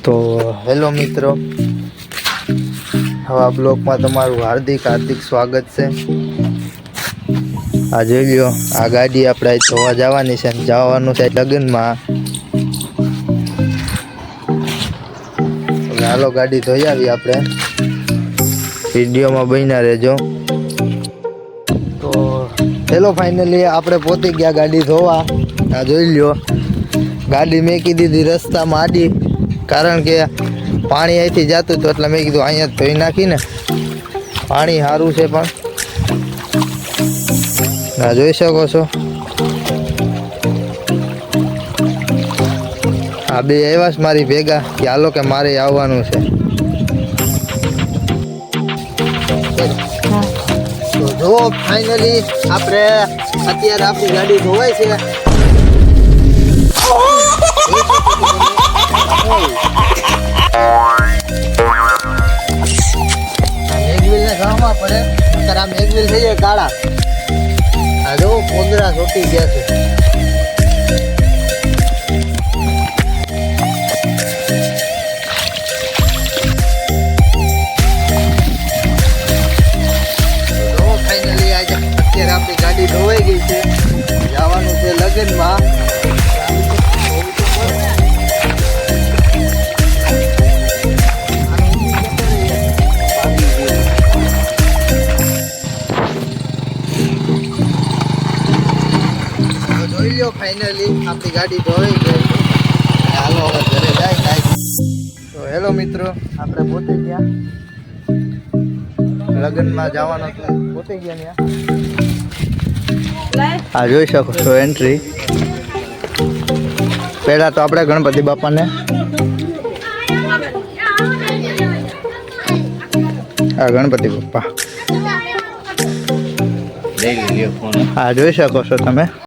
તો હેલો મિત્રો, હવા બ્લોકમાં તમારું હાર્દિક સ્વાગત છે। આ જોઈ લ્યો, આ ગાડી આપણે જોવા જવાની છે, જવાનું છે લગ્નમાં। હાલો ગાડી ધોઈ આવી આપણે, વિડીયોમાં બન્યા રહેજો। તો હેલો ફાઇનલી આપણે પહોંચી ગયા ગાડી ધોવા। આ જોઈ લ્યો, ગાડી મેકી દીધી રસ્તામાં આડી, કારણ કે પાણી અહીંથી જતું હતું એટલે મેં કીધું અહીંયા ધોઈ નાખીને, પાણી સારું છે। પણ આ જોઈ શકો છો, આ બે આવ્યા છે મારી ભેગા કે હાલો કે મારે આવવાનું છે। તો જો ફાઇનલી આપણે અત્યારે આપણી ગાડી ધોવાય છે। મેઘવીલ ને ગામમાં પડે ત્યારે આ મેઘવીલ થઈ જાય કાળા। આ જો પોદરા ચોટી ગયા છે। ફાઇનલી આજે અત્યારે આપણી ગાડી ધોવાઈ ગઈ છે, જવાનું છે લગ્નમાં। જોઈ લો ફાઇનલી આપણી ગાડી ધોવાઈ ગઈ, હાલો હવે ઘરે જાય કાંઈ। તો હેલો મિત્રો, આપણે પહોંચી ગયા લગ્નમાં જવાનો છે, પહોંચી ગયા ત્યાં। આ જોઈ શકો છો એન્ટ્રી। પહેલા તો આપણે ગણપતિ બાપાને આ ગણપતિ બાપા આ જોઈ શકો છો તમે।